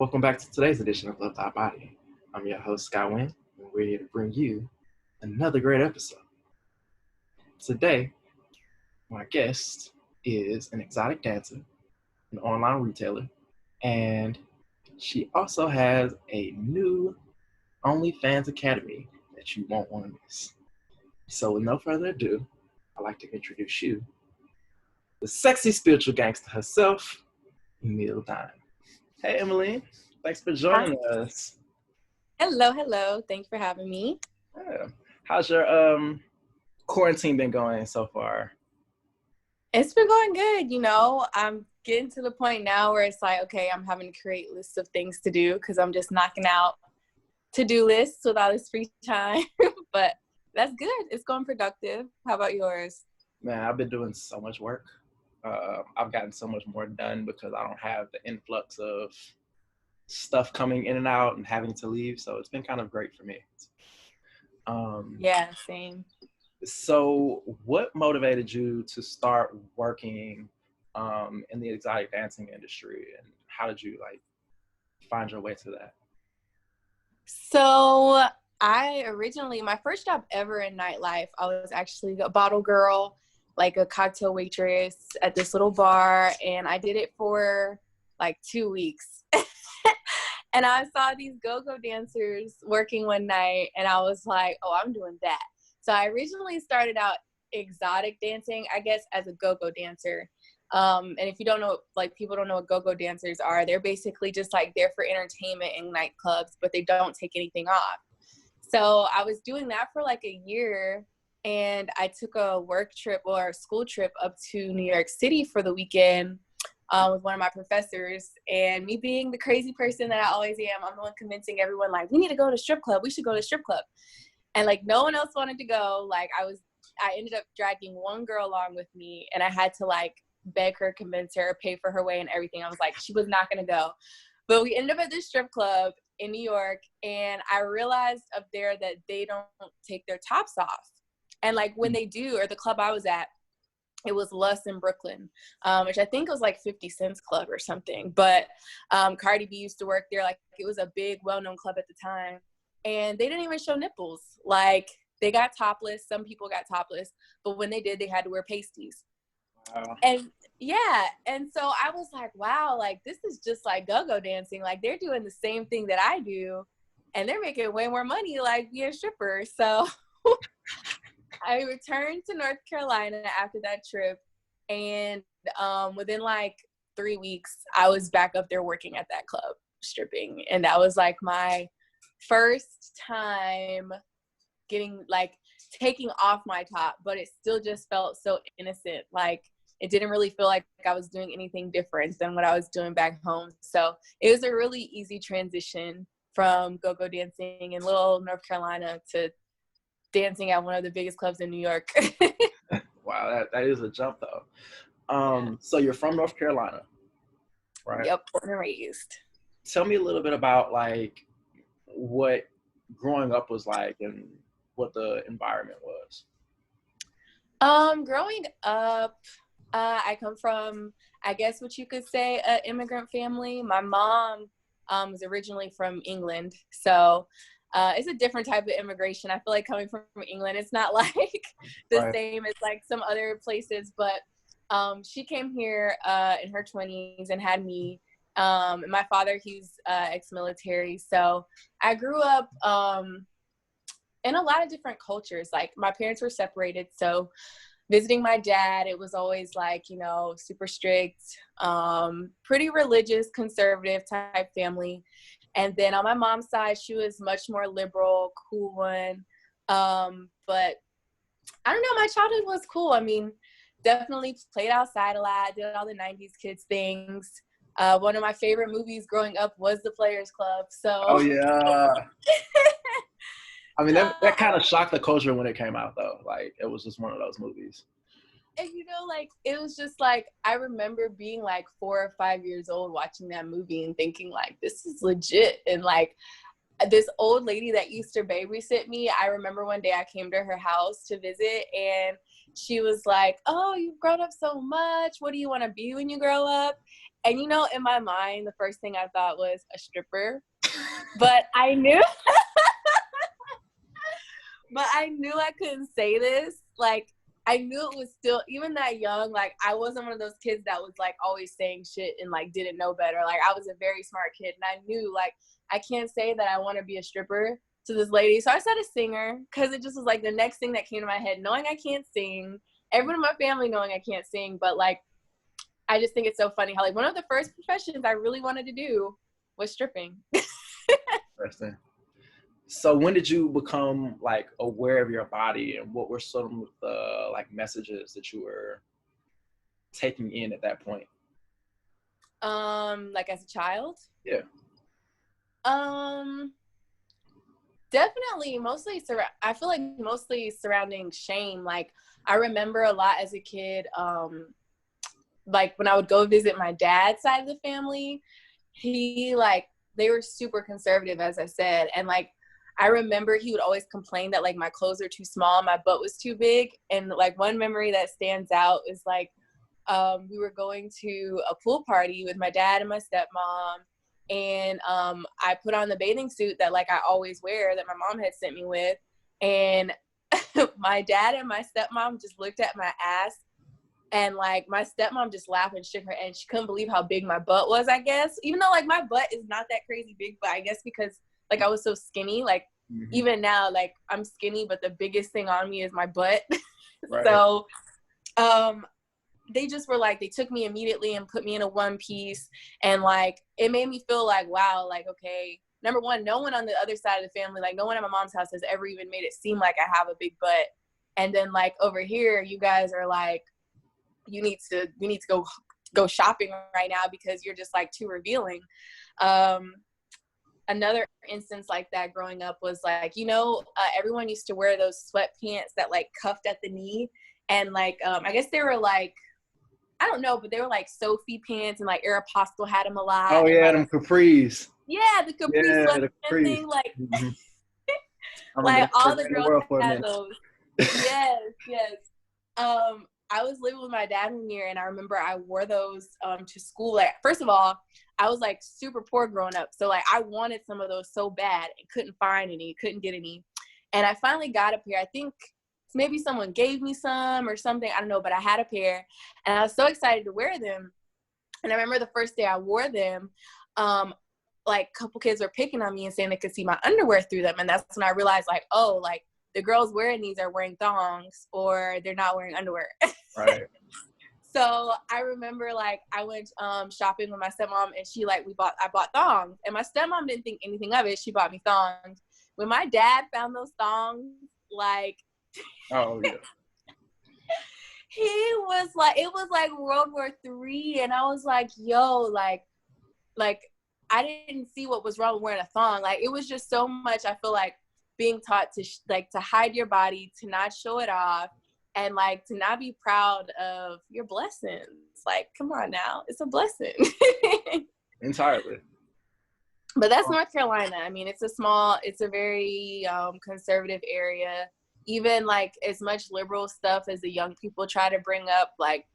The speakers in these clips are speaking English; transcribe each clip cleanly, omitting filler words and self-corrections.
Welcome back to today's edition of Love Thy Body. I'm your host, Scott Wynn, and we're here to bring you another great episode. Today, my guest is an exotic dancer, an online retailer, and she also has a new OnlyFans Academy that you won't want to miss. So with no further ado, I'd like to introduce you, the sexy spiritual gangster herself, Emiline Dime. Hey, Emiline. Thanks for joining us. Hello. Thanks for having me. Yeah. How's your quarantine been going so far? It's been going good. I'm getting to the point now where it's like, okay, I'm having to create lists of things to do because I'm just knocking out to-do lists with all this free time. But that's good. It's going productive. How about yours? Man, I've been doing so much work. I've gotten so much more done because I don't have the influx of stuff coming in and out and having to leave. So it's been kind of great for me. Yeah, same. So what motivated you to start working in the exotic dancing industry, and how did you find your way to that? So my first job ever in nightlife, I was actually a bottle girl, like a cocktail waitress at this little bar, and I did it for like 2 weeks. And I saw these go-go dancers working one night, and I was like, oh, I'm doing that. So I originally started out exotic dancing, I guess, as a go-go dancer. And if you don't know, people don't know what go-go dancers are, they're basically just there for entertainment in nightclubs, but they don't take anything off. So I was doing that for a year, and I took a work trip or a school trip up to New York City for the weekend with one of my professors. And me being the crazy person that I always am, I'm the one convincing everyone, we need to go to strip club. We should go to strip club. And no one else wanted to go. I ended up dragging one girl along with me, and I had to beg her, convince her, pay for her way and everything. I was she was not going to go. But we ended up at this strip club in New York, and I realized up there that they don't take their tops off. And when they do, or the club I was at, it was Lust in Brooklyn, which I think was 50 Cent's club or something. But Cardi B used to work there. It was a big, well-known club at the time. And they didn't even show nipples. They got topless. Some people got topless. But when they did, they had to wear pasties. Wow. And yeah. And so I was wow, this is just go-go dancing. They're doing the same thing that I do. And they're making way more money being strippers. So I returned to North Carolina after that trip, and within 3 weeks, I was back up there working at that club stripping, and that was my first time getting taking off my top, but it still just felt so innocent. It didn't really feel like I was doing anything different than what I was doing back home. So it was a really easy transition from go-go dancing in little North Carolina to dancing at one of the biggest clubs in New York. Wow, that is a jump though. So you're from North Carolina, right? Yep, born and raised. Tell me a little bit about what growing up was and what the environment was. Growing up, I come from, I guess what you could say, an immigrant family. My mom was originally from England, so it's a different type of immigration. I feel coming from England, it's not the Right. same as some other places, but she came here in her 20s and had me. And my father, he's ex-military, so I grew up in a lot of different cultures. My parents were separated, so visiting my dad, it was always super strict, pretty religious, conservative type family. And then on my mom's side, she was much more liberal, cool one. But I don't know, my childhood was cool. I mean, definitely played outside a lot, did all the 90s kids things. One of my favorite movies growing up was The Players Club. So. Oh yeah. I mean, that kind of shocked the culture when it came out though. It was just one of those movies. And it was just I remember being 4 or 5 years old watching that movie and thinking this is legit. And this old lady that used to babysit me, I remember one day I came to her house to visit, and she was like, oh, you've grown up so much. What do you want to be when you grow up? And, you know, in my mind, the first thing I thought was a stripper. But I knew, I couldn't say this. Like, I knew it was still, even that young, like, I wasn't one of those kids that was, like, always saying shit and, like, didn't know better. Like, I was a very smart kid, and I knew, like, I can't say that I want to be a stripper to this lady. So I said a singer, because it just was, like, the next thing that came to my head, knowing I can't sing, everyone in my family knowing I can't sing, but, like, I just think it's so funny how, like, one of the first professions I really wanted to do was stripping. Interesting. So when did you become like aware of your body, and what were some of the like messages that you were taking in at that point? Like as a child? Yeah. Definitely I feel like mostly surrounding shame. Like I remember a lot as a kid, like when I would go visit my dad's side of the family, they were super conservative, as I said. And like, I remember he would always complain that like my clothes are too small, my butt was too big. And like one memory that stands out is like, we were going to a pool party with my dad and my stepmom. And I put on the bathing suit that like I always wear that my mom had sent me with. And my dad and my stepmom just looked at my ass, and like my stepmom just laughed and shook her head, and she couldn't believe how big my butt was, I guess. Even though like my butt is not that crazy big, but I guess because like I was so skinny, like even now, like I'm skinny, but the biggest thing on me is my butt. Right. So they just were like, they took me immediately and put me in a one piece, and like it made me feel like, wow, like okay, number one, no one on the other side of the family, like no one at my mom's house has ever even made it seem like I have a big butt. And then like over here, you guys are like, you need to go shopping right now because you're just like too revealing. Another instance like that growing up was like, you know, everyone used to wear those sweatpants that like cuffed at the knee, and like I guess they were like, I don't know, but they were like Sophie pants, and like Aeropostale had them a lot. Oh yeah, and, like, them capris. Yeah, the capri sweatpants thing, like like all the girls had those. Yes. I was living with my dad one year, and I remember I wore those to school. Like, first of all, I was like super poor growing up, so like I wanted some of those so bad and couldn't find any, couldn't get any. And I finally got a pair. I think maybe someone gave me some or something, I don't know, but I had a pair, and I was so excited to wear them. And I remember the first day I wore them, like a couple kids were picking on me and saying they could see my underwear through them. And that's when I realized like, oh, like the girls wearing these are wearing thongs, or they're not wearing underwear. Right. So I remember like I went shopping with my stepmom, and I bought thongs, and my stepmom didn't think anything of it. She bought me thongs. When my dad found those thongs, like, oh yeah, he was like, it was like World War III, and I was like, yo, like I didn't see what was wrong with wearing a thong. Like it was just so much. I feel like being taught to to hide your body, to not show it off, and like to not be proud of your blessings. Like, come on now, it's a blessing. Entirely. But that's North Carolina. I mean, it's a very conservative area. Even like as much liberal stuff as the young people try to bring up, like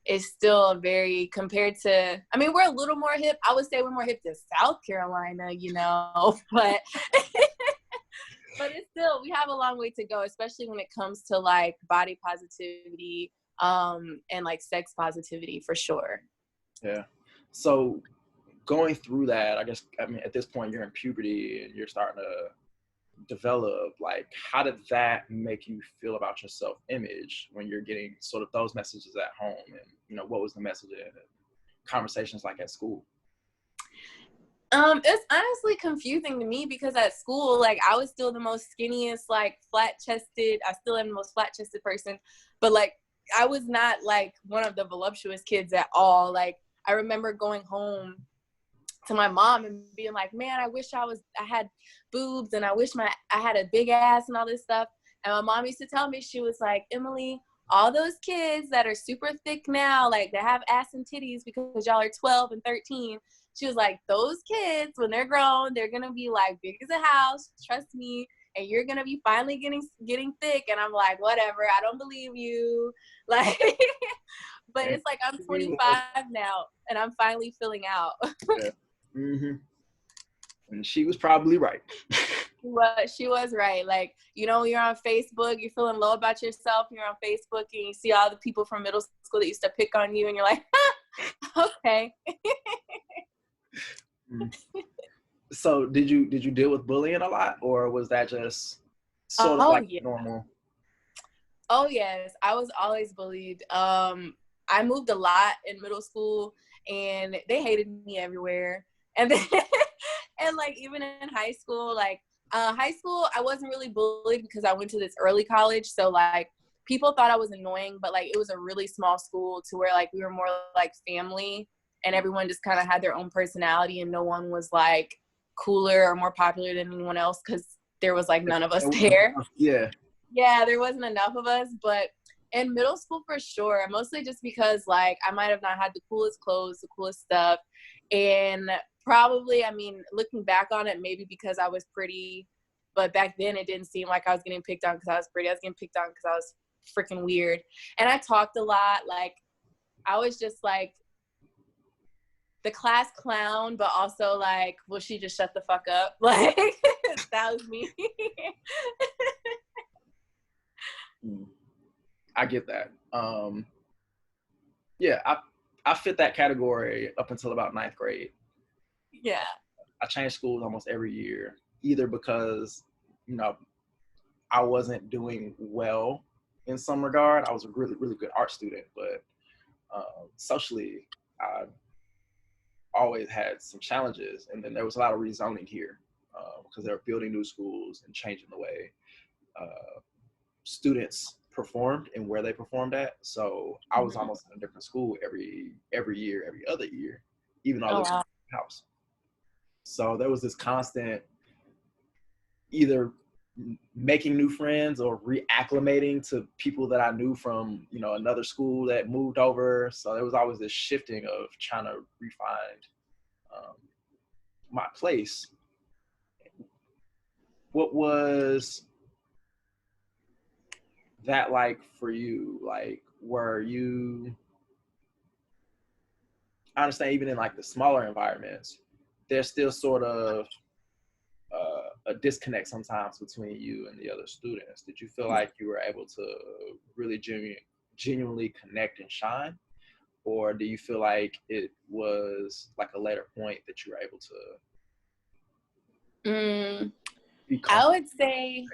it's still very, compared to, I mean, we're a little more hip. I would say we're more hip to South Carolina, you know, but but it's still, we have a long way to go, especially when it comes to like body positivity and like sex positivity, for sure. Yeah. So going through that, I mean, at this point you're in puberty and you're starting to develop, like, how did that make you feel about your self-image when you're getting sort of those messages at home? And, you know, what was the message in conversations like at school? It's honestly confusing to me, because at school, like, I was still the most skinniest, like, flat-chested. I still am the most flat-chested person, but like, I was not like one of the voluptuous kids at all. Like, I remember going home to my mom and being like, man, I wish I had boobs, and I wish I had a big ass and all this stuff. And my mom used to tell me, she was like, Emily, all those kids that are super thick now, like, they have ass and titties because y'all are 12 and 13. She was like, those kids, when they're grown, they're gonna be like big as a house, trust me, and you're gonna be finally getting thick. And I'm like, whatever, I don't believe you. Like, but it's like I'm 25 now and I'm finally filling out. Yeah. Mm-hmm. And she was probably right. Well, she was right. Like, you know, when you're on Facebook, you're feeling low about yourself, you're on Facebook and you see all the people from middle school that used to pick on you and you're like, okay. So did you deal with bullying a lot, or was that just sort of normal? Oh yes, I was always bullied. I moved a lot in middle school and they hated me everywhere. And then and like even in high school, like high school I wasn't really bullied because I went to this early college, so like people thought I was annoying, but like it was a really small school to where like we were more like family and everyone just kind of had their own personality and no one was like cooler or more popular than anyone else because there was like none of us there. Yeah, there wasn't enough of us. But in middle school for sure, mostly just because like I might have not had the coolest clothes, the coolest stuff, and probably, I mean, looking back on it, maybe because I was pretty, but back then it didn't seem like I was getting picked on because I was pretty. I was getting picked on because I was freaking weird. And I talked a lot. Like I was just like the class clown, but also like, will she just shut the fuck up? Like that was me. I get that. Yeah, I fit that category up until about 9th grade. Yeah. I changed schools almost every year, either because, you know, I wasn't doing well in some regard. I was a really, really good art student, but socially, I always had some challenges. And then there was a lot of rezoning here because they were building new schools and changing the way students performed and where they performed at. So I was almost in a different school every year, every other year, even though I lived in the house. So there was this constant either making new friends or reacclimating to people that I knew from, you know, another school that moved over. So there was always this shifting of trying to refine my place. What was that like for you? Like, were you, I understand even in like the smaller environments, there's still sort of a disconnect sometimes between you and the other students. Did you feel like you were able to really genuinely connect and shine? Or do you feel like it was like a later point that you were able to be I would say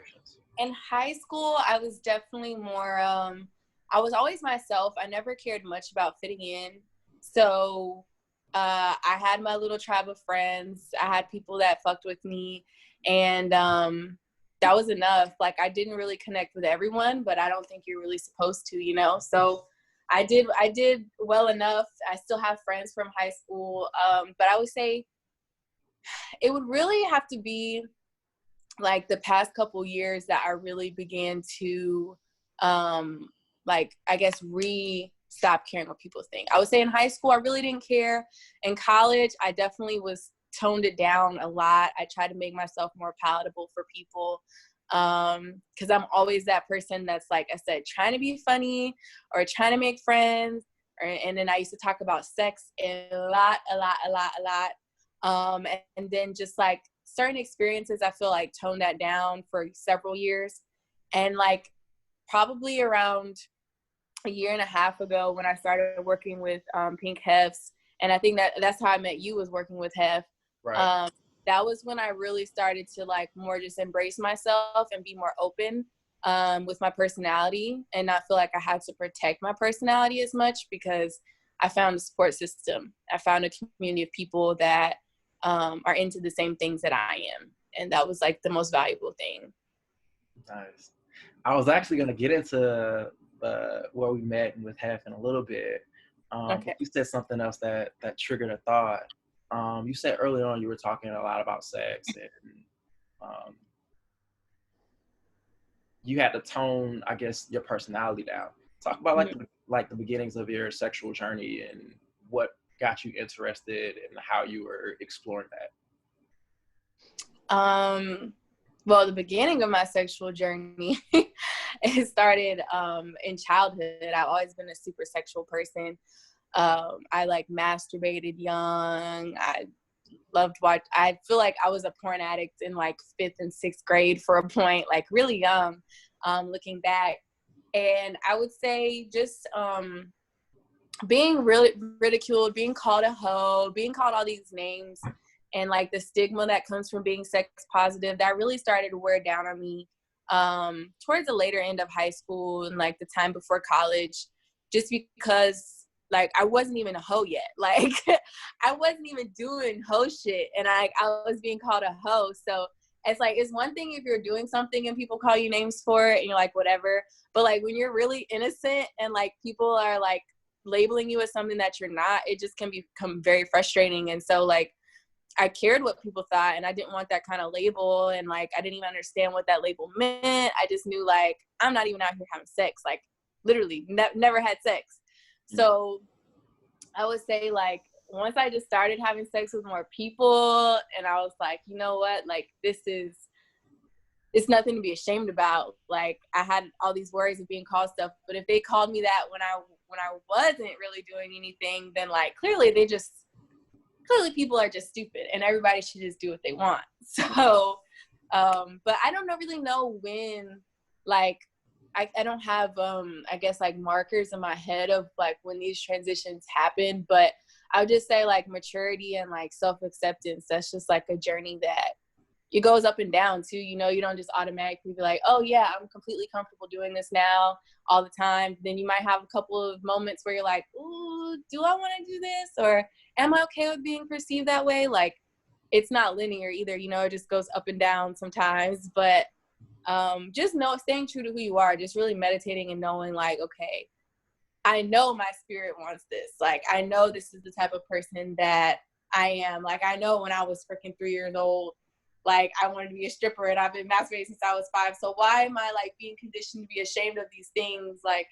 in high school, I was definitely more, I was always myself. I never cared much about fitting in. So I had my little tribe of friends. I had people that fucked with me. And that was enough. Like, I didn't really connect with everyone, but I don't think you're really supposed to, you know? So I did well enough. I still have friends from high school. But I would say it would really have to be like the past couple years that I really began to, like, I guess, stop caring what people think. I would say in high school, I really didn't care. In college, I definitely toned it down a lot. I tried to make myself more palatable for people. Cause I'm always that person that's, like I said, trying to be funny or trying to make friends. And then I used to talk about sex a lot. And then just like certain experiences, I feel like toned that down for several years. And like probably around a year and a half ago when I started working with Pink Hefs, and I think that's how I met you, was working with Hef. Right. That was when I really started to like more just embrace myself and be more open with my personality and not feel like I had to protect my personality as much, because I found a support system. I found a community of people that are into the same things that I am. And that was like the most valuable thing. Nice. I was actually going to get into where we met with Hef in a little bit. Okay. You said something else that triggered a thought. You said early on you were talking a lot about sex, and you had to tone, I guess, your personality down. Talk about like the beginnings of your sexual journey and what got you interested in how you were exploring that? Well, the beginning of my sexual journey, it started in childhood. I've always been a super sexual person. I like masturbated young. I I feel like I was a porn addict in like 5th and 6th grade for a point, like really young, looking back. And I would say just being really ridiculed, being called a hoe, being called all these names, and like the stigma that comes from being sex positive, that really started to wear down on me towards the later end of high school and like the time before college, just because like I wasn't even a hoe yet. Like I wasn't even doing hoe shit, and I was being called a hoe. So it's like, it's one thing if you're doing something and people call you names for it and you're like, whatever. But like when you're really innocent and like people are like labeling you as something that you're not, it just can become very frustrating. And so like I cared what people thought, and I didn't want that kind of label, and like I didn't even understand what that label meant. I just knew like I'm not even out here having sex, like literally never had sex. So I would say like once I just started having sex with more people, and I was like, you know what, like it's nothing to be ashamed about. Like I had all these worries of being called stuff, but if they called me that when I wasn't really doing anything, then like clearly people are just stupid, and everybody should just do what they want. So, but I don't really know when, like, I don't have, I guess like markers in my head of like when these transitions happen, but I would just say like maturity and like self-acceptance, that's just like a journey that it goes up and down too. You know, you don't just automatically be like, oh yeah, I'm completely comfortable doing this now all the time. Then you might have a couple of moments where you're like, ooh, do I want to do this? Or am I okay with being perceived that way? Like, it's not linear either, you know, it just goes up and down sometimes. But just staying true to who you are, just really meditating and knowing like, okay, I know my spirit wants this. Like, I know this is the type of person that I am. Like, I know when I was freaking 3 years old, like I wanted to be a stripper, and I've been masturbating since I was 5. So why am I like being conditioned to be ashamed of these things like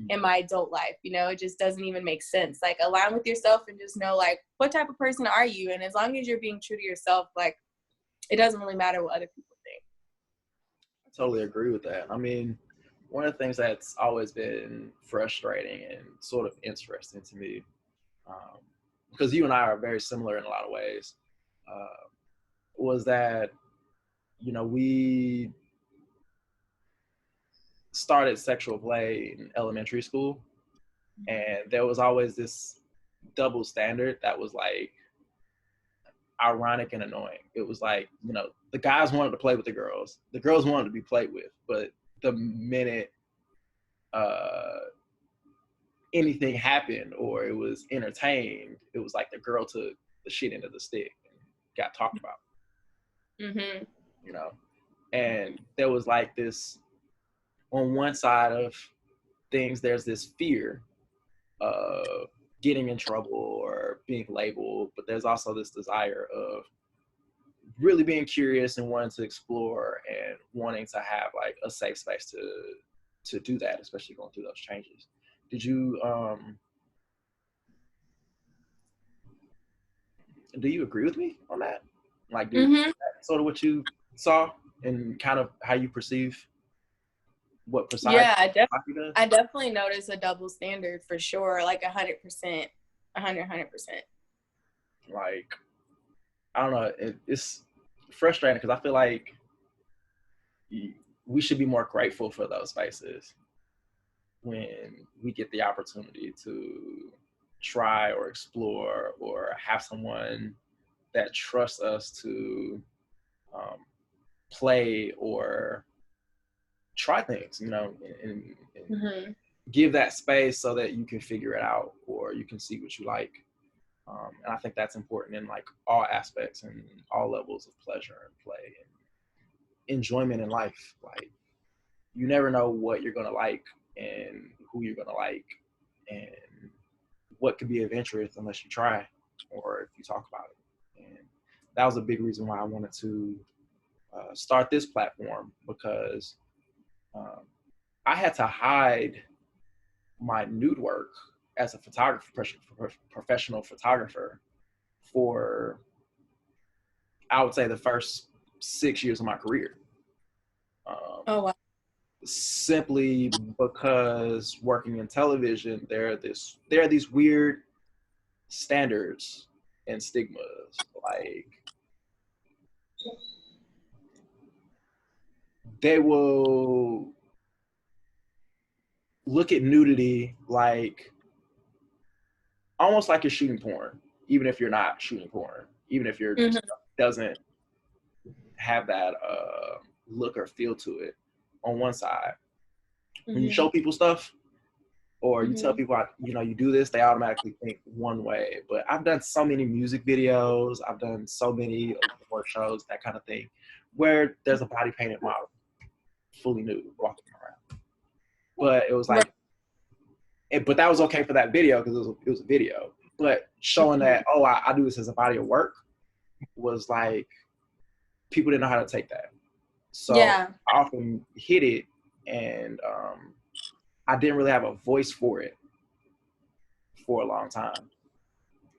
in my adult life? You know, it just doesn't even make sense. Like align with yourself and just know like what type of person are you? And as long as you're being true to yourself, like it doesn't really matter what other people think. I totally agree with that. I mean, one of the things that's always been frustrating and sort of interesting to me, because you and I are very similar in a lot of ways, was that, you know, we started sexual play in elementary school, and there was always this double standard that was like ironic and annoying. It was like, you know, the guys wanted to play with the girls wanted to be played with, but the minute anything happened or it was entertained, it was like the girl took the shit into the stick and got talked about. You know, and there was like this, on one side of things, there's this fear of getting in trouble or being labeled, but there's also this desire of really being curious and wanting to explore and wanting to have like a safe space to do that, especially going through those changes. Did you do you agree with me on that? Like, that's sort of what you saw and kind of how you perceive what Poseidon? Yeah, I definitely noticed a double standard for sure, like 100%, 100%. Like, I don't know, it's frustrating because I feel like we should be more grateful for those spaces when we get the opportunity to try or explore or have someone that trusts us to play or try things, you know, and give that space so that you can figure it out or you can see what you like. And I think that's important in like all aspects and all levels of pleasure and play and enjoyment in life. Like, you never know what you're gonna like and who you're gonna like and what could be of interest unless you try or if you talk about it. And that was a big reason why I wanted to start this platform, because I had to hide my nude work as a photographer, professional photographer for, I would say, the first 6 years of my career. Oh, wow. Simply because working in television, there are these weird standards and stigmas. Like, they will look at nudity like almost like you're shooting porn, even if you're not shooting porn, even if your stuff doesn't have that look or feel to it. On one side, when you show people stuff or you tell people, you do this, they automatically think one way. But I've done so many music videos, I've done so many award shows, that kind of thing, where there's a body painted model, fully nude, walking around. But it was like, but that was okay for that video because it was a video. But showing that, I do this as a body of work, was like, people didn't know how to take that. So I often hit it, and I didn't really have a voice for it for a long time.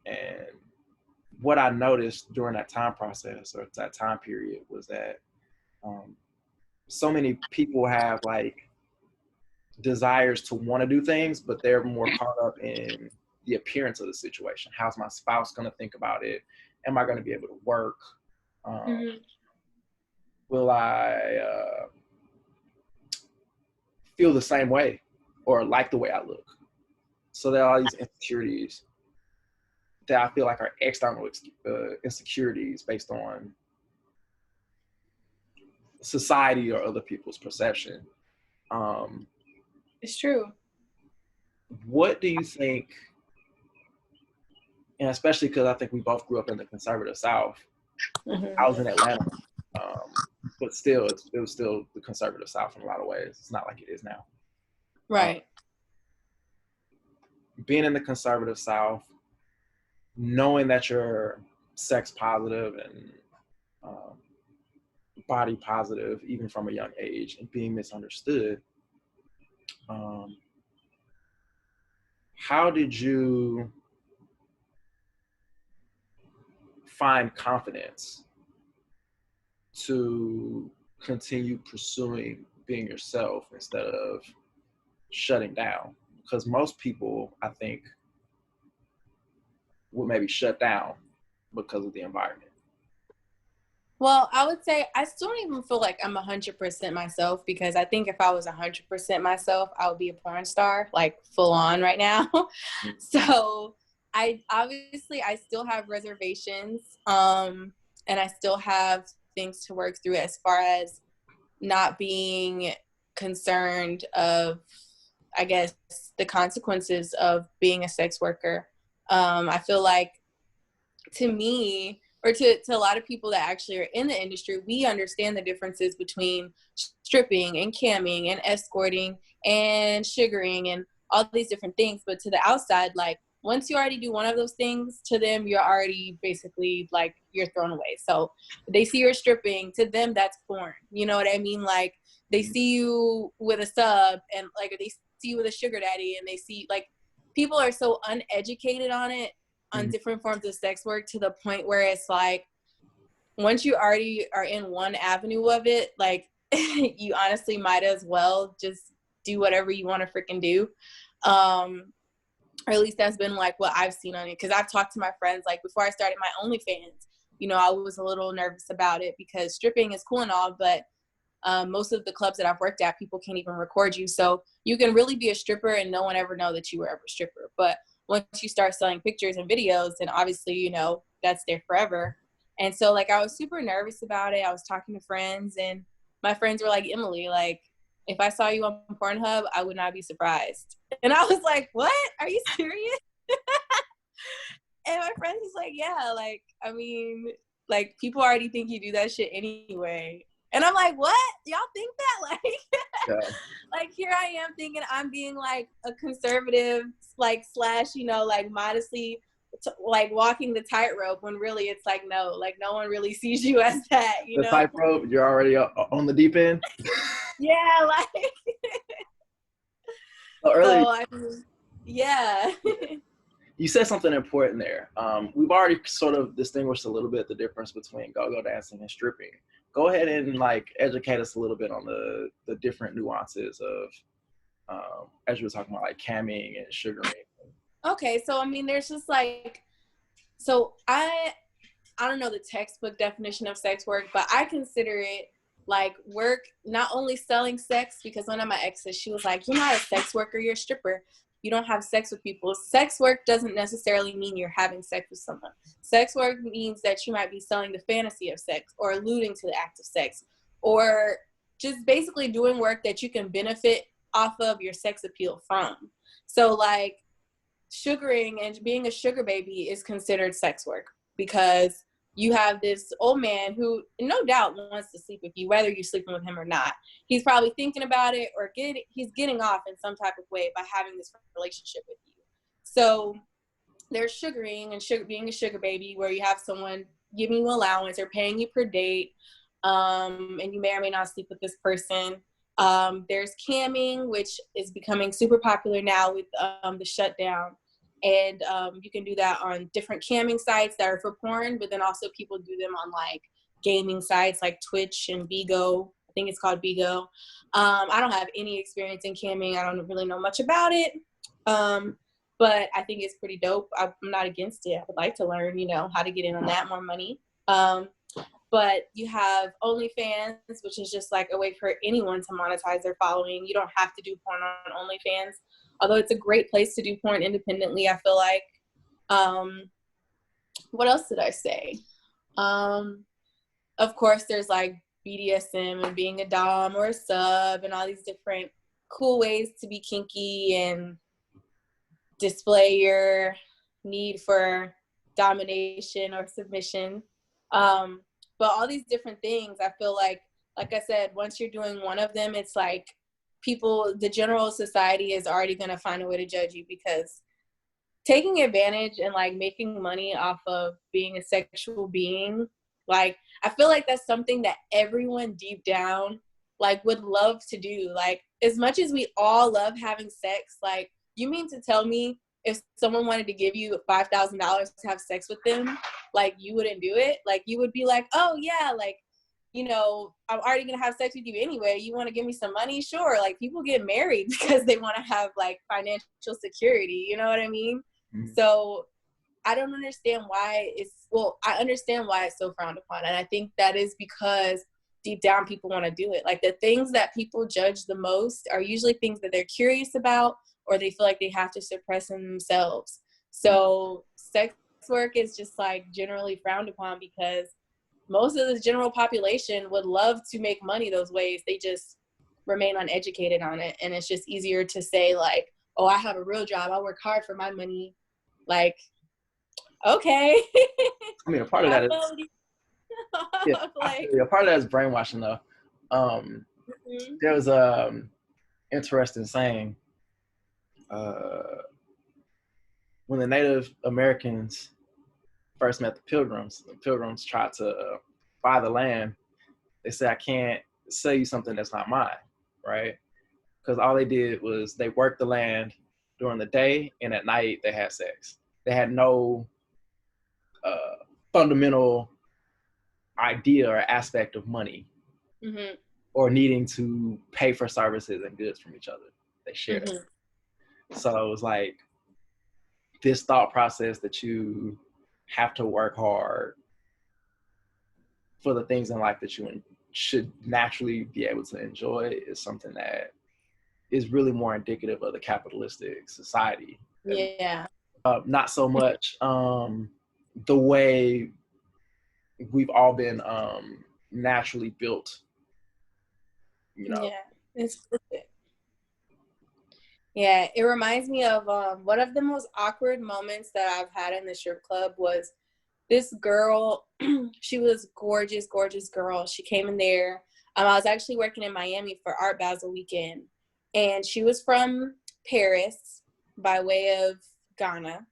And what I noticed during that time process, or that time period, was that so many people have like desires to want to do things, but they're more caught up in the appearance of the situation. How's my spouse going to think about it? Am I going to be able to work? Will I feel the same way or like the way I look? So there are all these insecurities that I feel like are external insecurities based on society or other people's perception. It's true. What do you think, and especially because I think we both grew up in the conservative South. I was in Atlanta, but still, it was still the conservative South in a lot of ways. It's not like it is now. Right. Being in the conservative South, knowing that you're sex positive and body positive, even from a young age, and being misunderstood, how did you find confidence to continue pursuing being yourself instead of shutting down? Because most people, I think, would maybe shut down because of the environment. Well, I would say I still don't even feel like I'm 100% myself, because I think if I was 100% myself, I would be a porn star, like full on right now. So I still have reservations, and I still have things to work through as far as not being concerned of, I guess, the consequences of being a sex worker. I feel like, to me, or to a lot of people that actually are in the industry, we understand the differences between stripping and camming and escorting and sugaring and all these different things. But to the outside, like, once you already do one of those things, to them, you're already basically like, you're thrown away. So they see you're stripping, to them, that's porn. You know what I mean? Like, they see you with a sub, and like, they see you with a sugar daddy, and they see, like, people are so uneducated on it, on different forms of sex work, to the point where it's like, once you already are in one avenue of it, like, you honestly might as well just do whatever you want to freaking do. Or at least that's been like what I've seen on it. Because I've talked to my friends, like, before I started my OnlyFans, I was a little nervous about it, because stripping is cool and all, but most of the clubs that I've worked at, people can't even record you. So you can really be a stripper and no one ever know that you were ever a stripper. But once you start selling pictures and videos, then obviously, that's there forever. And so, like, I was super nervous about it. I was talking to friends, and my friends were like, Emily, like, if I saw you on Pornhub, I would not be surprised. And I was like, what? Are you serious? And my friend was like, yeah, like, I mean, like, people already think you do that shit anyway. And I'm like, what? Y'all think that? Like, like, here I am thinking I'm being like a conservative, like, slash, like, modestly, like, walking the tightrope, when really it's like, no one really sees you as that, The tightrope, you're already on the deep end. Yeah, like. So early. So, I mean, yeah. you said something important there. We've already sort of distinguished a little bit the difference between go-go dancing and stripping. Go ahead and like educate us a little bit on the different nuances of, as you were talking about, like camming and sugaring. Okay, so I mean, there's just like, so I don't know the textbook definition of sex work, but I consider it like work, not only selling sex, because one of my exes, she was like, you're not a sex worker, you're a stripper. You don't have sex with people. Sex work doesn't necessarily mean you're having sex with someone. Sex work means that you might be selling the fantasy of sex or alluding to the act of sex, or just basically doing work that you can benefit off of your sex appeal from. So like sugaring and being a sugar baby is considered sex work because you have this old man who no doubt wants to sleep with you, whether you're sleeping with him or not. He's probably thinking about it, or he's getting off in some type of way by having this relationship with you. So there's sugaring and being a sugar baby, where you have someone giving you allowance or paying you per date, and you may or may not sleep with this person. There's camming, which is becoming super popular now with the shutdown. And you can do that on different camming sites that are for porn, but then also people do them on like gaming sites like Twitch and Bigo. I think it's called Bigo. I don't have any experience in camming. I don't really know much about it. But I think it's pretty dope. I'm not against it. I would like to learn, how to get in on that, more money. But you have OnlyFans, which is just like a way for anyone to monetize their following. You don't have to do porn on OnlyFans, although it's a great place to do porn independently, I feel like. What else did I say? Of course, there's like BDSM and being a dom or a sub and all these different cool ways to be kinky and display your need for domination or submission. But all these different things, I feel like I said, once you're doing one of them, it's like the general society is already going to find a way to judge you, because taking advantage and like making money off of being a sexual being, like, I feel like that's something that everyone deep down like would love to do. Like, as much as we all love having sex, like, you mean to tell me if someone wanted to give you $5,000 to have sex with them, like, you wouldn't do it? Like, you would be like, oh yeah, like, I'm already gonna have sex with you anyway. You want to give me some money? Sure. Like, people get married because they want to have like financial security. You know what I mean? Mm-hmm. So I don't understand why I understand why it's so frowned upon. And I think that is because deep down people want to do it. Like, the things that people judge the most are usually things that they're curious about, or they feel like they have to suppress in themselves. So sex work is just like generally frowned upon because most of the general population would love to make money those ways. They just remain uneducated on it. And it's just easier to say like, oh, I have a real job. I work hard for my money. Like, okay. I mean, a part of that is, a part of that is brainwashing though. There was interesting saying, when the Native Americans first met the Pilgrims tried to buy the land. They said, I can't sell you something that's not mine, right? Because all they did was they worked the land during the day, and at night they had sex. They had no fundamental idea or aspect of money, mm-hmm. or needing to pay for services and goods from each other. They shared it. So it was like this thought process that you have to work hard for the things in life that you should naturally be able to enjoy is something that is really more indicative of the capitalistic society. Yeah. Not so much the way we've all been naturally built. Yeah, it's yeah, it reminds me of one of the most awkward moments that I've had in the strip club was this girl. She was gorgeous girl. She came in there. I was actually working in Miami for Art Basel weekend, and she was from Paris by way of Ghana.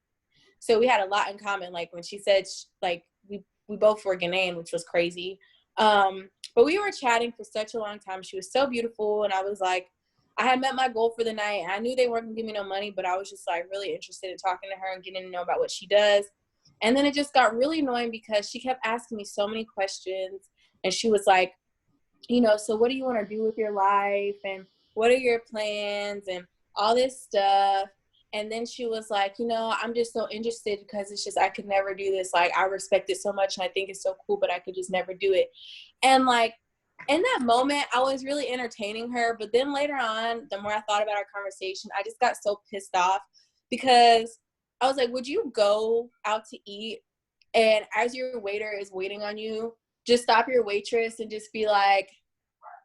So we had a lot in common. Like, when she said, like, we both were Ghanaian, which was crazy. But we were chatting for such a long time. She was so beautiful, and I was like, I had met my goal for the night, and I knew they weren't gonna give me no money, but I was just like really interested in talking to her and getting to know about what she does. And then it just got really annoying because she kept asking me so many questions, and she was like, you know, so what do you want to do with your life, and what are your plans, and all this stuff. And then she was like, you know, I'm just so interested because it's just, I could never do this. Like, I respect it so much and I think it's so cool, but I could just never do it. And like, in that moment, I was really entertaining her. But then later on, the more I thought about our conversation, I just got so pissed off because I was like, would you go out to eat, and as your waiter is waiting on you, just stop your waitress and just be like,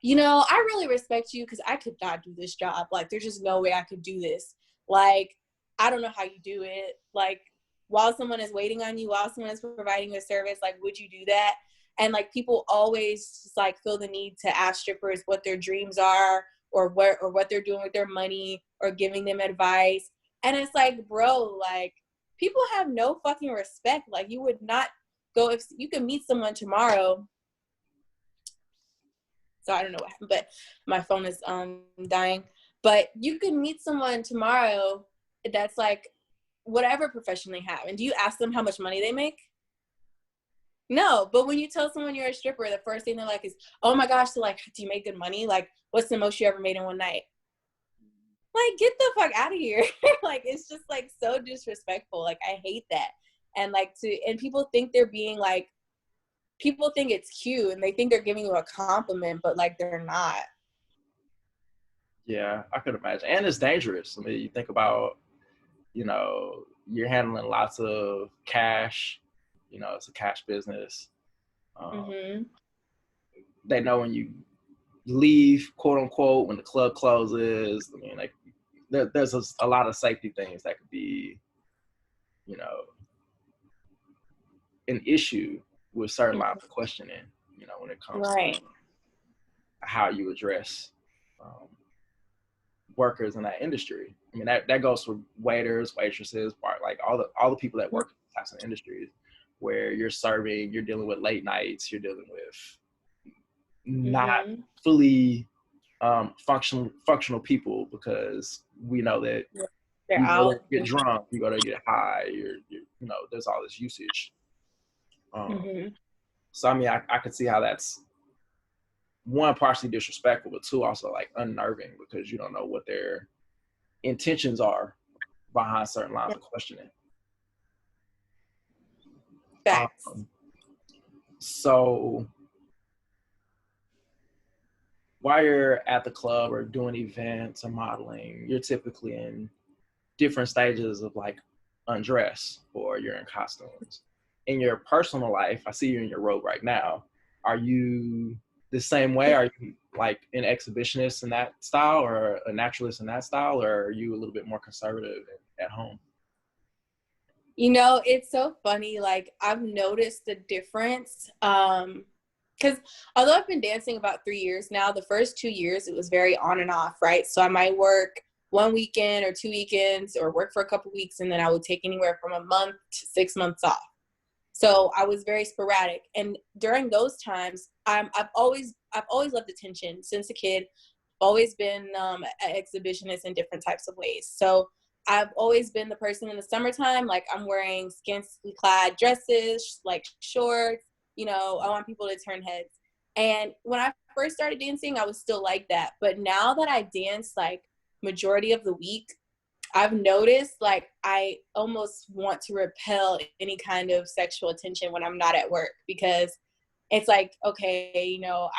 you know, I really respect you because I could not do this job. Like, there's just no way I could do this. Like, I don't know how you do it. Like, while someone is waiting on you, while someone is providing a service, like, would you do that? And like, people always just like feel the need to ask strippers what their dreams are, or what they're doing with their money, or giving them advice. And it's like, bro, like, people have no fucking respect. Like, you would not go, if you could meet someone tomorrow. So I don't know what happened, but my phone is dying. But you could meet someone tomorrow that's like whatever profession they have. And do you ask them how much money they make? No. But when you tell someone you're a stripper, the first thing they're like is, oh my gosh, so like, do you make good money? Like, what's the most you ever made in one night? Like, get the fuck out of here. Like, it's just like so disrespectful. Like, I hate that. And like, and people think they're being like, people think it's cute and they think they're giving you a compliment, but like, they're not. Yeah, I could imagine. And it's dangerous. I mean, you think about, you know, you're handling lots of cash, you know, it's a cash business. They know when you leave, quote unquote, when the club closes. I mean, like, there's a lot of safety things that could be, you know, an issue with certain lines of questioning, you know, when it comes to how you address workers in that industry. I mean, that goes for waiters, waitresses, like all the people that work in types of industries where you're serving, you're dealing with late nights, you're dealing with not fully functional people, because we know that they're you go out. to get drunk, you go to get high, you know, there's all this usage. So I mean, I could see how that's, one, partially disrespectful, but two, also like unnerving, because you don't know what their intentions are behind certain lines of questioning. Facts. So while you're at the club or doing events or modeling, you're typically in different stages of like undress, or you're in costumes. In your personal life, I see you in your robe right now. Are you the same way? Are you like an exhibitionist in that style, or a naturalist in that style, or are you a little bit more conservative at home? You know, it's so funny. Like, I've noticed the difference. Because although I've been dancing about 3 years now, the first 2 years, it was very on and off, right? So I might work one weekend or 2 weekends, or work for a couple weeks, and then I would take anywhere from a month to 6 months off. So I was very sporadic. And during those times, I've always loved attention since a kid. Always been an exhibitionist in different types of ways. So I've always been the person in the summertime, like, I'm wearing scantily clad dresses, like shorts, you know, I want people to turn heads. And when I first started dancing, I was still like that. But now that I dance like majority of the week, I've noticed like I almost want to repel any kind of sexual attention when I'm not at work, because it's like, okay, you know,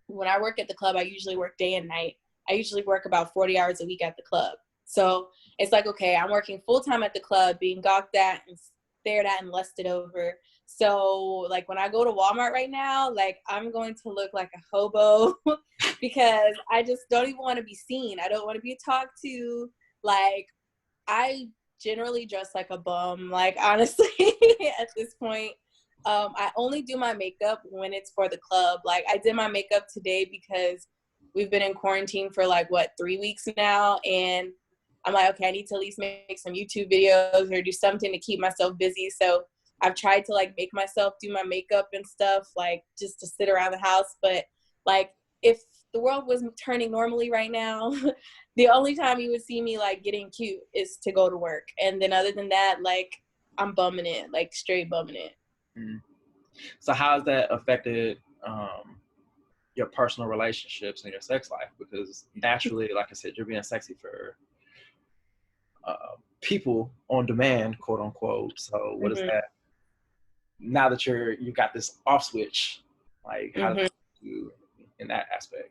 when I work at the club, I usually work day and night. I usually work about 40 hours a week at the club. So it's like, okay, I'm working full time at the club, being gawked at and stared at and lusted over. So like, when I go to Walmart right now, like, I'm going to look like a hobo because I just don't even want to be seen. I don't want to be talked to. Like, I generally dress like a bum, like, honestly, at this point. I only do my makeup when it's for the club. Like, I did my makeup today because we've been in quarantine for like, 3 weeks now. And I'm like, okay, I need to at least make some YouTube videos or do something to keep myself busy. So I've tried to like make myself do my makeup and stuff, like, just to sit around the house. But like, if the world was turning normally right now, the only time you would see me like getting cute is to go to work. And then other than that, like I'm bumming it, like straight bumming it. Mm. So how has that affected your personal relationships and your sex life? Because naturally, like I said, you're being sexy for people on demand, quote unquote. So what is that? Now that you got this off switch, like how does it do in that aspect?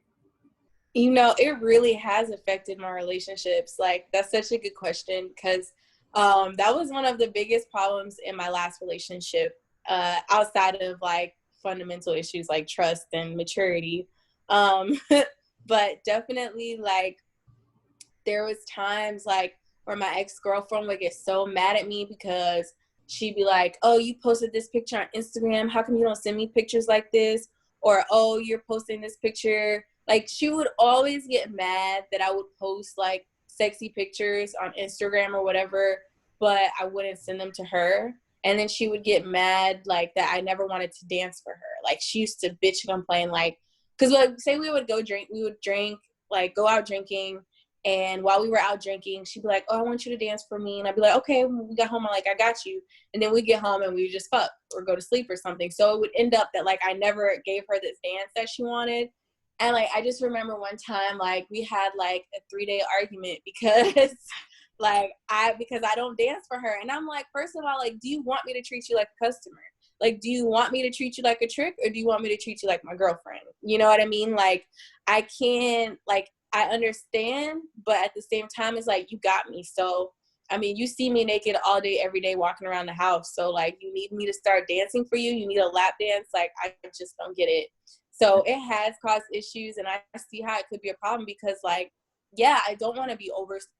You know, it really has affected my relationships. Like, that's such a good question, because that was one of the biggest problems in my last relationship, outside of like fundamental issues like trust and maturity. But definitely, like, there was times like where my ex-girlfriend would get so mad at me because she'd be like, oh, you posted this picture on Instagram, how come you don't send me pictures like this? Or, oh, you're posting this picture. Like, she would always get mad that I would post like sexy pictures on Instagram or whatever, but I wouldn't send them to her. And then she would get mad like that I never wanted to dance for her. Like, she used to bitch and complain, like, because like, say we would drink, like go out drinking. And while we were out drinking, she'd be like, oh, I want you to dance for me. And I'd be like, okay, when we got home, I'm like, I got you. And then we get home and we just fuck or go to sleep or something. So it would end up that like I never gave her this dance that she wanted. And like, I just remember one time, like we had like a 3-day argument because because I don't dance for her. And I'm like, first of all, like, do you want me to treat you like a customer? Like, do you want me to treat you like a trick, or do you want me to treat you like my girlfriend? You know what I mean? Like, I can't, like, I understand, but at the same time, it's like, you got me. So, I mean, you see me naked all day, every day, walking around the house. So, like, you need me to start dancing for you? You need a lap dance? Like, I just don't get it. So it has caused issues, and I see how it could be a problem because, like, yeah, I don't want to be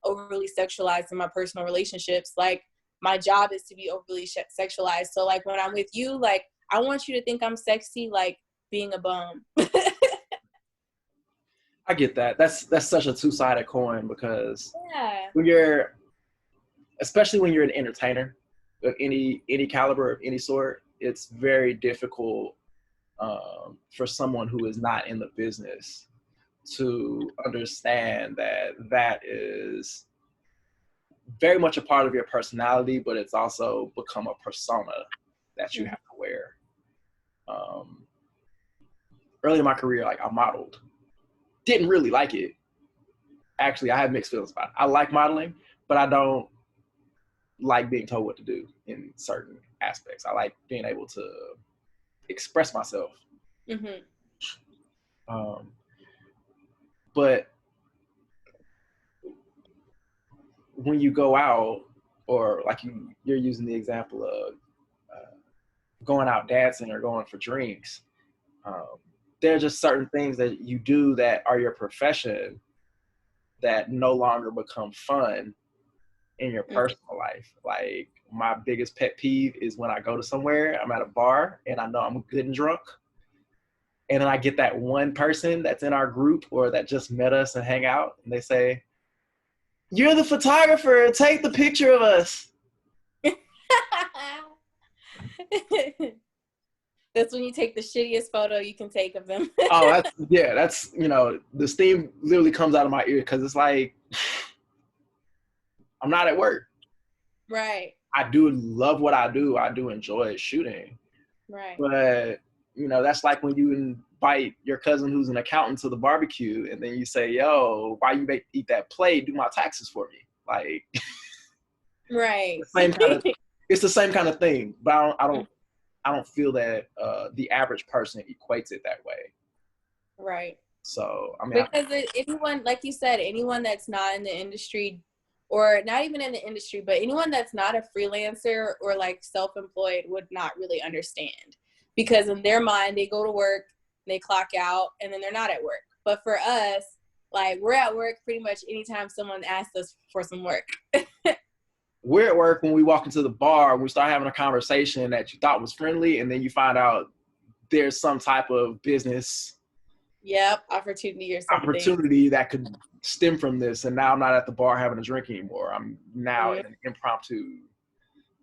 overly sexualized in my personal relationships. Like, my job is to be overly sexualized. So, like, when I'm with you, like, I want you to think I'm sexy, like, being a bum. I get that. That's such a two-sided coin because Yeah. especially when you're an entertainer of any caliber, of any sort, it's very difficult for someone who is not in the business to understand that is very much a part of your personality, but it's also become a persona that you have to wear. Early in my career, like, I modeled. Didn't really like it. Actually, I have mixed feelings about it. I like modeling, but I don't like being told what to do in certain aspects. I like being able to express myself. But when you go out, or like you're using the example of going out dancing or going for drinks, there are just certain things that you do that are your profession that no longer become fun in your personal life. Like, my biggest pet peeve is when I go to somewhere, I'm at a bar and I know I'm good and drunk, and then I get that one person that's in our group or that just met us and hang out, and they say, "You're the photographer, take the picture of us." That's when you take the shittiest photo you can take of them. Oh, that's the steam literally comes out of my ear because it's like, I'm not at work. Right. I do love what I do. I do enjoy shooting. Right. But, that's like when you invite your cousin who's an accountant to the barbecue and then you say, yo, why you eat that plate? Do my taxes for me. Like, right. It's the same kind of thing. But I don't feel that the average person equates it that way. Right. So, I mean, because anyone, like you said, anyone that's not in the industry, or not even in the industry, but anyone that's not a freelancer or like self-employed would not really understand, because in their mind, they go to work, they clock out, and then they're not at work. But for us, like, we're at work pretty much anytime someone asks us for some work. We're at work when we walk into the bar, we start having a conversation that you thought was friendly, and then you find out there's some type of business opportunity or something. Opportunity that could stem from this, and now I'm not at the bar having a drink anymore. I'm now in an impromptu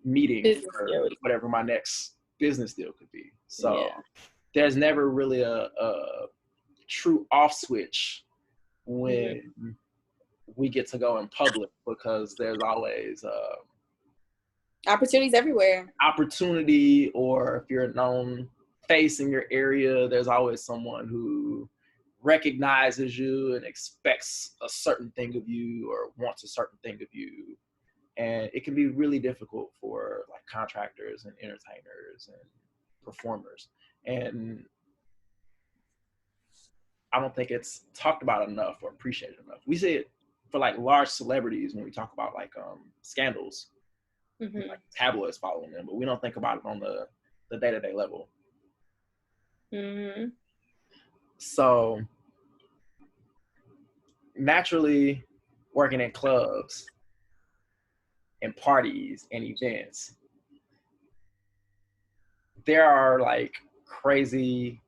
meeting for whatever my next business deal could be. So there's never really a true off switch when we get to go in public, because there's always opportunities everywhere. Opportunity, or if you're a known face in your area, there's always someone who recognizes you and expects a certain thing of you or wants a certain thing of you. And it can be really difficult for like contractors and entertainers and performers. And I don't think it's talked about enough or appreciated enough. We see it for like large celebrities when we talk about like scandals, like tabloids following them, but we don't think about it on the day-to-day level. So naturally, working in clubs and parties and events, there are like crazy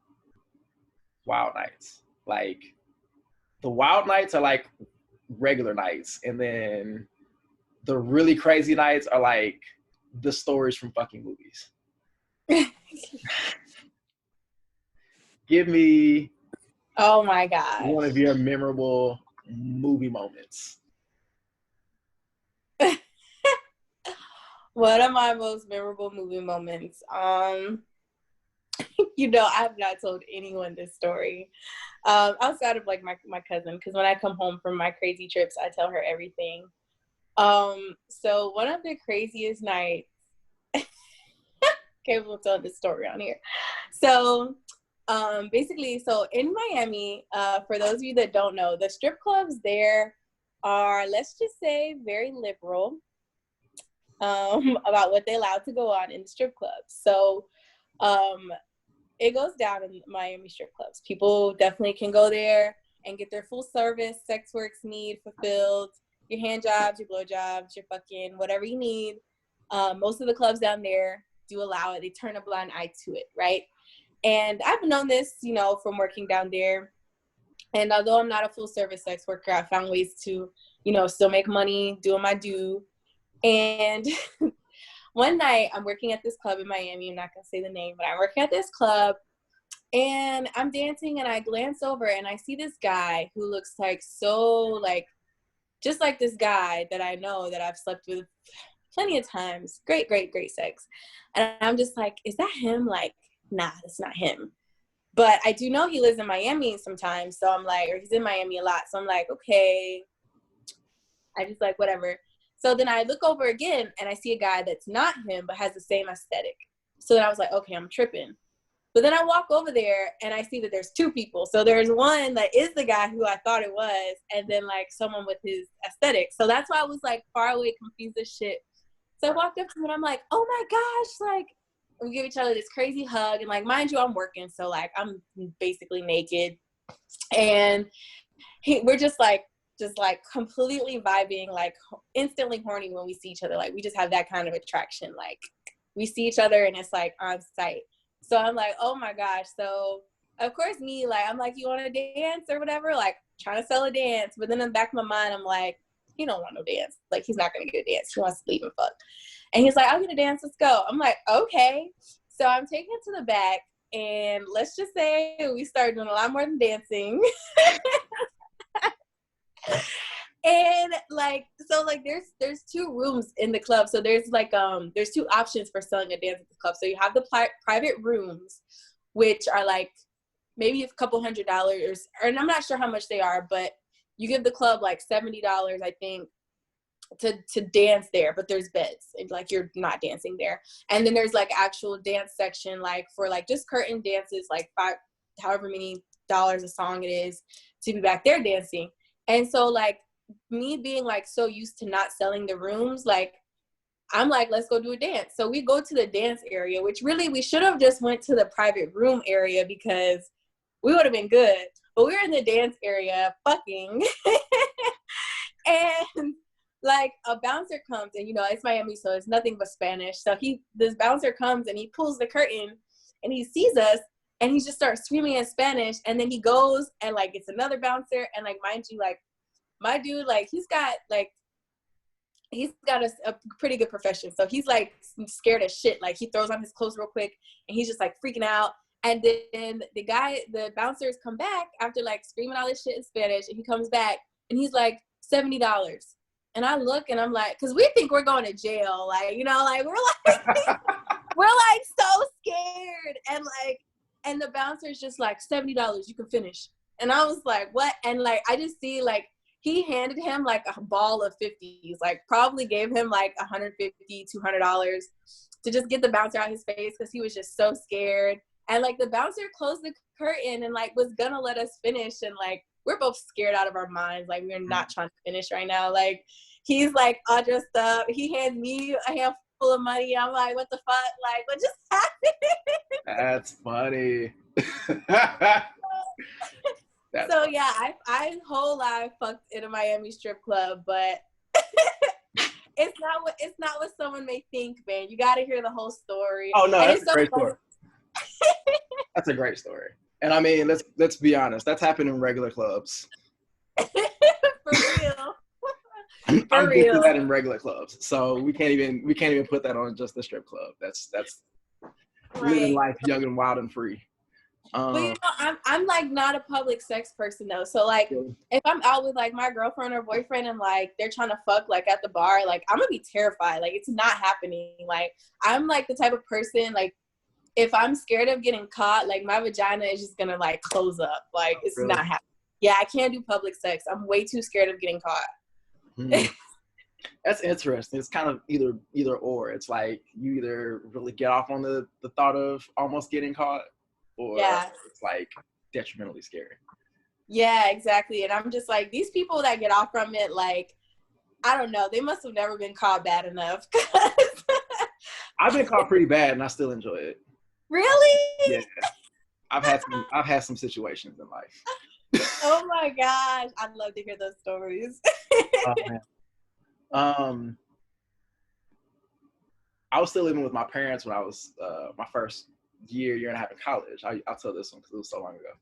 wild nights. Like the wild nights are like regular nights, and then the really crazy nights are like the stories from fucking movies. Give me oh my god, one of your memorable movie moments. One of my most memorable movie moments. You know, I have not told anyone this story outside of like my cousin, because when I come home from my crazy trips, I tell her everything. So one of the craziest nights, okay, we'll tell this story on here. So basically, so in Miami, for those of you that don't know, the strip clubs there are, let's just say, very liberal about what they allow to go on in the strip clubs. So it goes down in Miami strip clubs. People definitely can go there and get their full service sex works need fulfilled, your hand jobs, your blow jobs, your fucking whatever you need. Most of the clubs down there do allow it. They turn a blind eye to it, right? And I've known this, you know, from working down there. And although I'm not a full service sex worker, I found ways to, you know, still make money doing my due. And one night I'm working at this club in Miami. I'm not going to say the name, but I'm working at this club and I'm dancing, and I glance over and I see this guy who looks like so like, just like this guy that I know that I've slept with plenty of times. Great, great, great sex. And I'm just like, is that him? Like, nah, that's not him. But I do know he lives in Miami sometimes. So I'm like, or he's in Miami a lot. So I'm like, okay. I just like, whatever. So then I look over again and I see a guy that's not him, but has the same aesthetic. So then I was like, okay, I'm tripping. But then I walk over there and I see that there's two people. So there's one that is the guy who I thought it was, and then like someone with his aesthetic. So that's why I was like far away, confused as shit. So I walked up to him and I'm like, oh my gosh, like we give each other this crazy hug. And like, mind you, I'm working. So like I'm basically naked. And we're just like completely vibing, like instantly horny when we see each other. Like we just have that kind of attraction. Like we see each other and it's like on sight. So I'm like, oh my gosh. So of course me, like, I'm like, you want to dance or whatever? Like trying to sell a dance. But then in the back of my mind, I'm like, he don't want no dance. Like he's not going to get a dance. He wants to leave and fuck. And he's like, I'll get a dance. Let's go. I'm like, okay. So I'm taking it to the back, and let's just say we started doing a lot more than dancing. And like, so like there's two rooms in the club. So there's like there's two options for selling a dance at the club. So you have the private rooms, which are like maybe a couple $100, and I'm not sure how much they are, but you give the club like $70, I think, to dance there, but there's beds and like you're not dancing there. And then there's like actual dance section, like for like just curtain dances, like however many dollars a song it is to be back there dancing. And so like me being like so used to not selling the rooms, like I'm like, let's go do a dance. So we go to the dance area, which really we should have just went to the private room area because we would have been good. But we were in the dance area fucking. And like a bouncer comes, and you know, it's Miami, so it's nothing but Spanish. So this bouncer comes and he pulls the curtain and he sees us and he just starts screaming in Spanish. And then he goes and like it's another bouncer, and like mind you, like my dude, like he's got a pretty good profession. So he's like scared as shit. Like he throws on his clothes real quick and he's just like freaking out. And then the bouncers come back after like screaming all this shit in Spanish, and he comes back and he's like, $70. And I look and I'm like, because we think we're going to jail, like, you know, like we're like we're like so scared, and the bouncer's just like, $70, you can finish. And I was like, what? And like I just see like he handed him like a ball of 50s, like probably gave him like $150, $200 to just get the bouncer out his face because he was just so scared. And like the bouncer closed the curtain and like was gonna let us finish, and like we're both scared out of our minds, like we're not trying to finish right now. Like he's like all dressed up, he hands me a handful of money. I'm like, what the fuck, like what just happened? That's funny. So yeah, I whole life fucked in a Miami strip club, but it's not what someone may think, man. You got to hear the whole story. Oh no, and that's a great story. That's a great story. And I mean, let's be honest, that's happened in regular clubs. For real. I'm used to that in regular clubs, so we can't even put that on just the strip club. That's right. Living life young and wild and free. But you know, I'm like not a public sex person though. So like if I'm out with like my girlfriend or boyfriend and like they're trying to fuck like at the bar, like I'm gonna be terrified. Like it's not happening. Like I'm like the type of person, like if I'm scared of getting caught, like my vagina is just gonna like close up. Like it's not happening. Yeah, I can't do public sex. I'm way too scared of getting caught. That's interesting. It's kind of either or. It's like you either really get off on the thought of almost getting caught, or it's like detrimentally scary. Yeah, exactly. And I'm just like, these people that get off from it, like, I don't know, they must have never been caught bad enough. I've been caught pretty bad and I still enjoy it. Really? Yeah. I've had some situations in life. Oh my gosh. I'd love to hear those stories. Oh, man. I was still living with my parents when I was my first year and a half in college. I'll tell this one because it was so long ago.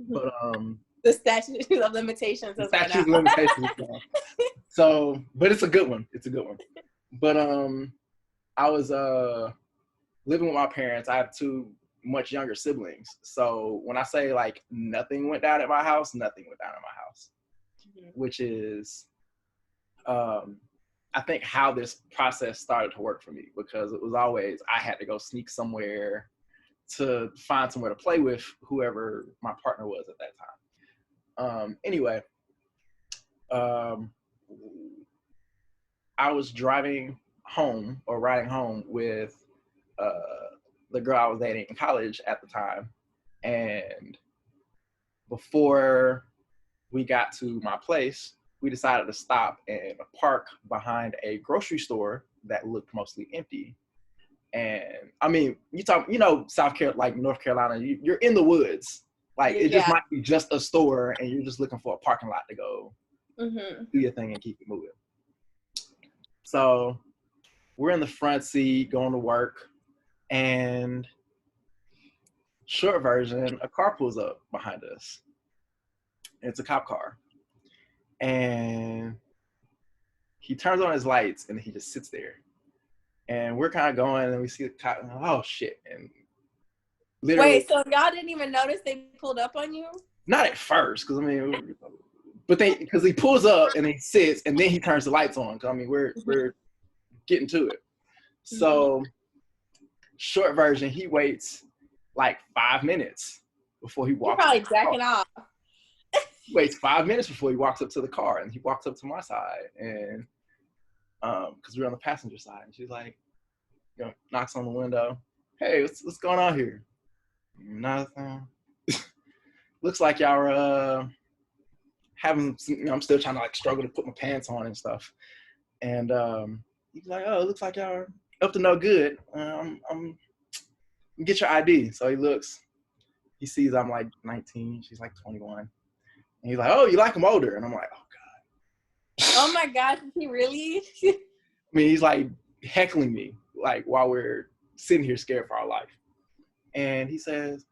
But the statute of limitations. The statute of limitations. So, but it's a good one. It's a good one. But I was living with my parents. I have two much younger siblings. So when I say like nothing went down at my house, nothing went down at my house, which is I think how this process started to work for me, because it was always I had to go sneak somewhere to find somewhere to play with whoever my partner was at that time. Anyway, I was driving home or riding home with the girl I was dating in college at the time. And before we got to my place, we decided to stop and park behind a grocery store that looked mostly empty. And I mean, South Carolina, like North Carolina, you're in the woods. Like it just might be just a store and you're just looking for a parking lot to go do your thing and keep it moving. So we're in the front seat going to work, and short version, a car pulls up behind us. It's a cop car. And he turns on his lights and he just sits there. And we're kind of going and we see the cop, and oh shit. And literally. Wait, so y'all didn't even notice they pulled up on you? Not at first, because I mean, but because he pulls up and he sits and then he turns the lights on. Cause I mean, we're getting to it. So short version, he waits like 5 minutes before he walks. You're probably jacking off. He waits 5 minutes before he walks up to the car, and he walks up to my side, and because we're on the passenger side, and she's like, knocks on the window. Hey, what's going on here? Nothing. Looks like y'all are having some, I'm still trying to like struggle to put my pants on and stuff. And he's like, oh, it looks like y'all are up to no good. Get your ID. So he looks, he sees I'm like 19, she's like 21. And he's like, oh, you like him older? And I'm like, oh God. Oh my God, is he really? I mean, he's like heckling me, like while we're sitting here scared for our life. And he says,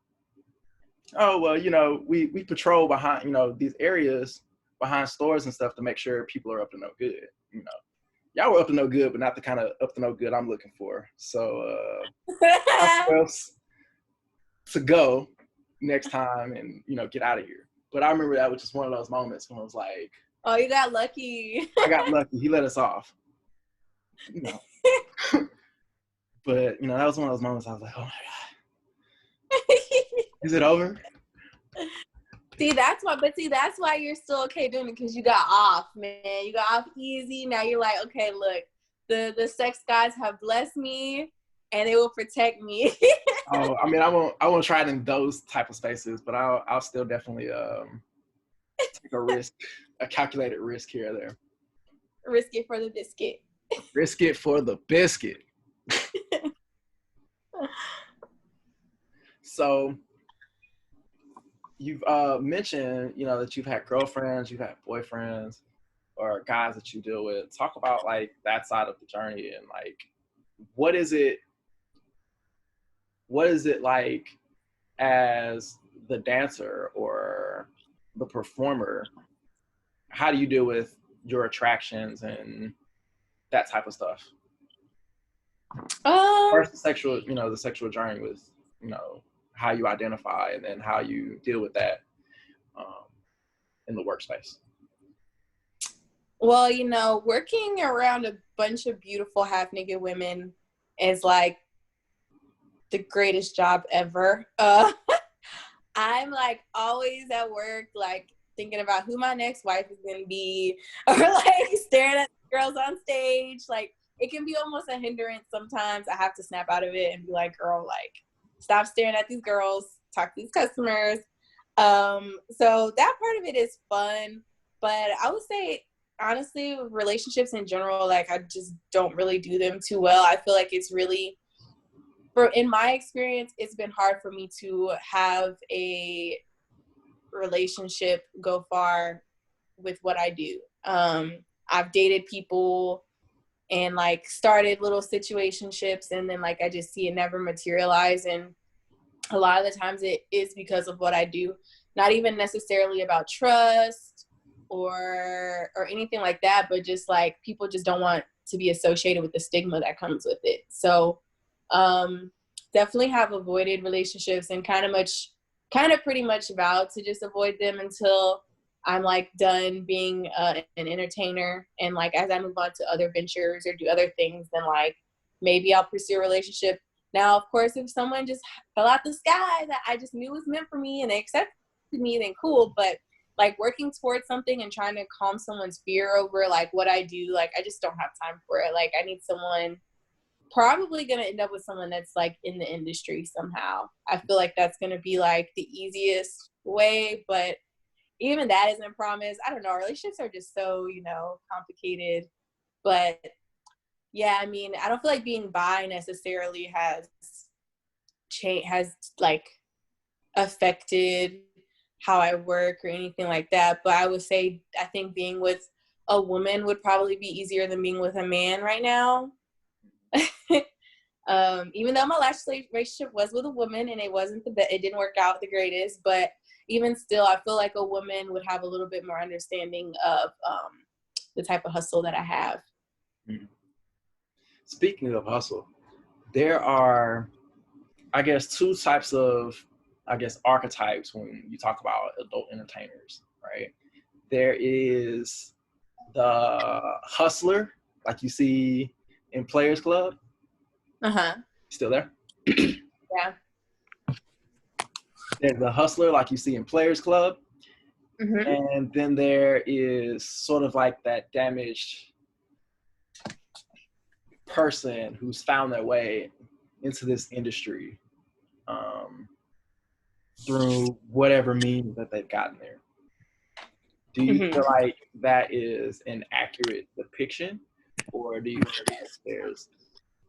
oh, well, we patrol behind, these areas behind stores and stuff to make sure people are up to no good. Y'all were up to no good, but not the kind of up to no good I'm looking for. So, to go next time and, you know, get out of here. But I remember that was just one of those moments when I was like, oh, you got lucky. I got lucky. He let us off. You know. But, you know, that was one of those moments I was like, oh my God. Is it over? That's why you're still okay doing it, because you got off, man. You got off easy. Now you're like, okay, look, the sex gods have blessed me and they will protect me. Oh, I mean, I won't try it in those type of spaces, but I'll still definitely take a risk, a calculated risk here or there. Risk it for the biscuit. Risk it for the biscuit. So you've mentioned, you know, that you've had girlfriends, you've had boyfriends, or guys that you deal with. Talk about like that side of the journey and like what is it like as the dancer or the performer? How do you deal with your attractions and that type of stuff? First, the sexual journey with, you know, how you identify and then how you deal with that in the workspace. Well, you know, working around a bunch of beautiful half-naked women is like the greatest job ever. I'm like always at work, like thinking about who my next wife is gonna be, or like staring at girls on stage. Like it can be almost a hindrance sometimes. I have to snap out of it and be like, girl, like stop staring at these girls, talk to these customers. So that part of it is fun, but I would say honestly, relationships in general, like I just don't really do them too well. I feel like it's really, in my experience, it's been hard for me to have a relationship go far with what I do. I've dated people and like started little situationships, and then like I just see it never materialize. And a lot of the times it is because of what I do, not even necessarily about trust or anything like that, but just like people just don't want to be associated with the stigma that comes with it. So definitely have avoided relationships and kind of pretty much vowed to just avoid them until I'm like done being an entertainer. And like as I move on to other ventures or do other things, then like maybe I'll pursue a relationship. Now, of course, if someone just fell out the sky that I just knew was meant for me and they accepted me, then cool. But like working towards something and trying to calm someone's fear over like what I do, like I just don't have time for it. Like I need someone, probably gonna end up with someone that's like in the industry somehow. I feel like that's gonna be like the easiest way, but even that isn't promised. I don't know. Relationships are just so, you know, complicated. But yeah, I mean, I don't feel like being bi necessarily has like affected how I work or anything like that. But I would say I think being with a woman would probably be easier than being with a man right now. Even though my last relationship was with a woman and it didn't work out the greatest, but even still, I feel like a woman would have a little bit more understanding of the type of hustle that I have. Speaking of hustle, there are, I guess, two types of, archetypes when you talk about adult entertainers, right? There is the hustler, like you see in Players Club. Uh-huh. Still there? Yeah. There's the hustler, like you see in Players Club. Mm-hmm. And then there is sort of like that damaged person who's found their way into this industry through whatever means that they've gotten there. Do you feel like that is an accurate depiction, or do you feel like there's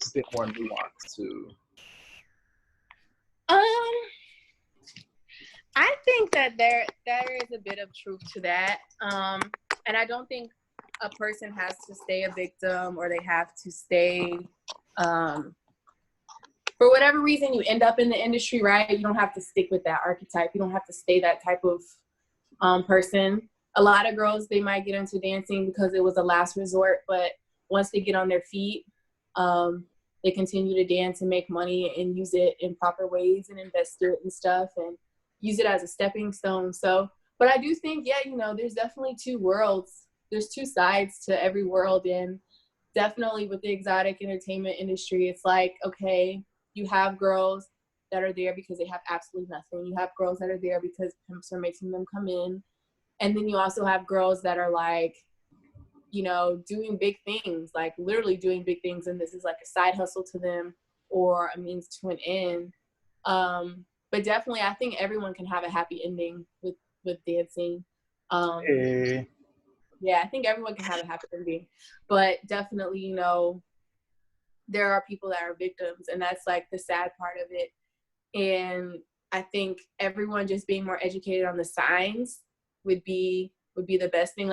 a bit more nuance to? I think that there is a bit of truth to that, and I don't think a person has to stay a victim or they have to stay. For whatever reason, you end up in the industry, right? You don't have to stick with that archetype. You don't have to stay that type of person. A lot of girls, they might get into dancing because it was a last resort, but once they get on their feet, they continue to dance and make money and use it in proper ways and invest it and stuff and use it as a stepping stone. So, but I do think, yeah, you know, there's definitely two worlds. There's two sides to every world. And definitely with the exotic entertainment industry, it's like, okay, you have girls that are there because they have absolutely nothing. You have girls that are there because pimps are making them come in. And then you also have girls that are like, you know, doing big things, like literally doing big things. And this is like a side hustle to them or a means to an end. But definitely, I think everyone can have a happy ending with dancing. Hey. Yeah, I think everyone can have a happy ending. But definitely, you know, there are people that are victims, and that's like the sad part of it. And I think everyone just being more educated on the signs would be the best thing.